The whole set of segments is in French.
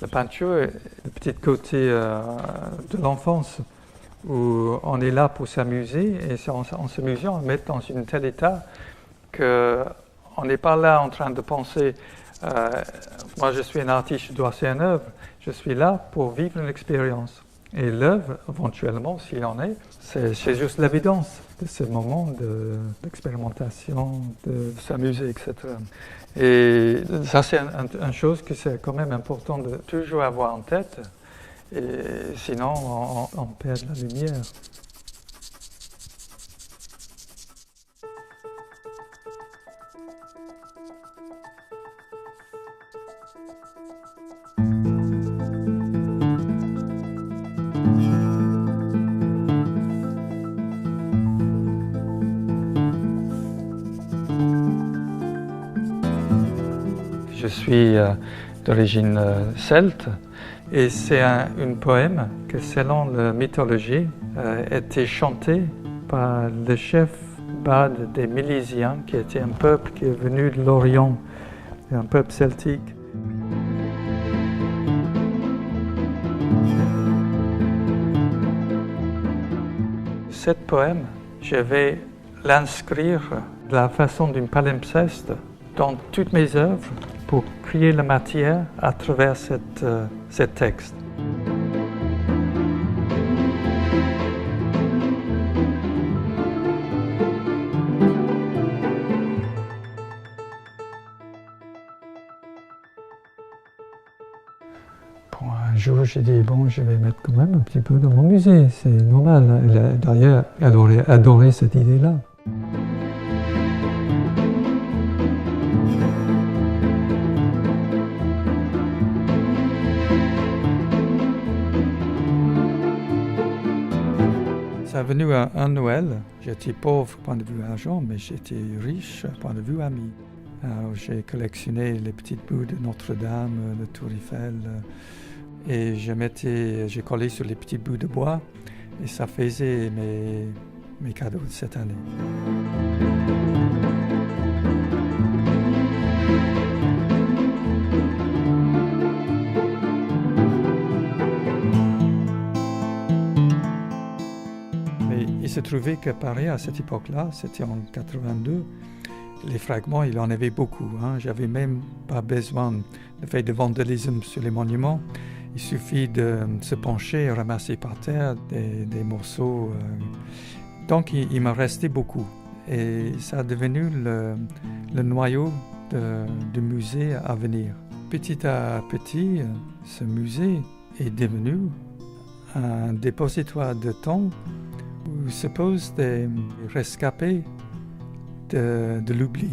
La peinture est le petit côté de l'enfance où on est là pour s'amuser et en s'amusant, on met dans un tel état qu'on n'est pas là en train de penser moi je suis un artiste, je dois faire une œuvre. Je suis là pour vivre une expérience. Et l'œuvre, éventuellement, s'il en est, c'est juste l'évidence de ce moment d'expérimentation, de s'amuser, etc. Et ça, c'est une chose que c'est quand même important de toujours avoir en tête. Et sinon, on perd la lumière. Je suis d'origine celte et c'est un poème que, selon la mythologie, était chanté par le chef bard des Milésiens, qui était un peuple qui est venu de l'Orient, un peuple celtique. Ce poème, je vais l'inscrire de la façon d'une palimpseste dans toutes mes œuvres pour créer la matière à travers ce texte. Pour un jour, j'ai dit, bon, je vais mettre quand même un petit peu dans mon musée, c'est normal. D'ailleurs, elle aurait adoré cette idée-là. C'est venu un Noël. J'étais pauvre point de vue argent, mais j'étais riche point de vue ami. Alors, j'ai collectionné les petites bouts de Notre-Dame, le Tour Eiffel, et j'ai collé sur les petits bouts de bois, et ça faisait mes cadeaux de cette année. Il se trouvait qu'à Paris, à cette époque-là, c'était en 82, les fragments, il en avait beaucoup. J'avais même pas besoin de faire de vandalisme sur les monuments. Il suffit de se pencher et ramasser par terre des morceaux. Donc, il m'en restait beaucoup. Et ça a devenu le noyau du musée à venir. Petit à petit, ce musée est devenu un dépositoire de temps où se posent des rescapés de l'oubli.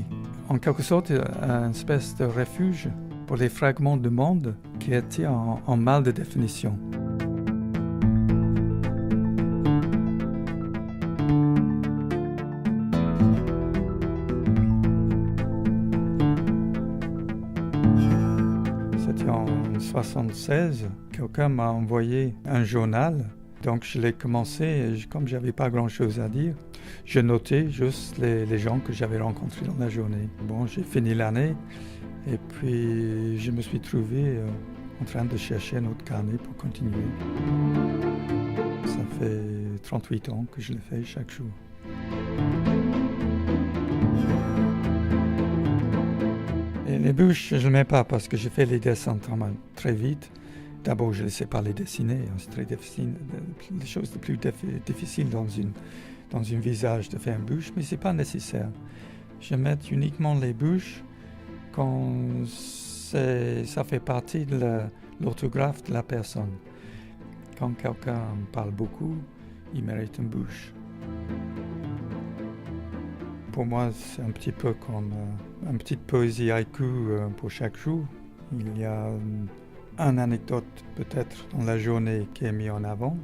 En quelque sorte, une espèce de refuge pour les fragments de monde qui étaient en mal de définition. C'était en 1976, quelqu'un m'a envoyé un journal. Donc je l'ai commencé, et comme je n'avais pas grand-chose à dire, je notais juste les gens que j'avais rencontrés dans la journée. Bon, j'ai fini l'année et puis je me suis trouvé en train de chercher un autre carnet pour continuer. Ça fait 38 ans que je le fais chaque jour. Et les bûches, je ne les mets pas parce que je fais les dessins très vite. D'abord, je ne laissais pas les dessiner. C'est très difficile. Les choses les plus difficiles dans un visage de faire une bûche, mais ce n'est pas nécessaire. Je mets uniquement les bûches quand ça fait partie de l'orthographe de la personne. Quand quelqu'un parle beaucoup, il mérite une bûche. Pour moi, c'est un petit peu comme une petite poésie haïku pour chaque jour. Il y a une anecdote peut-être dans la journée qui est mise en avant.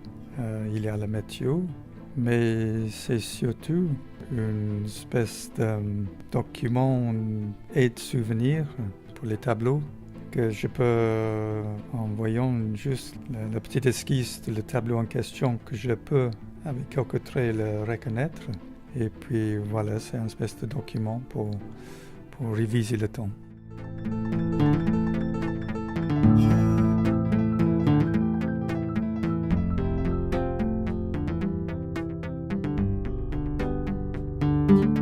Il y a la météo, mais c'est surtout une espèce de document et de souvenir pour les tableaux que je peux, en voyant juste la petite esquisse du tableau en question, que je peux avec quelques traits le reconnaître. Et puis voilà, c'est une espèce de document pour réviser le temps. Thank you.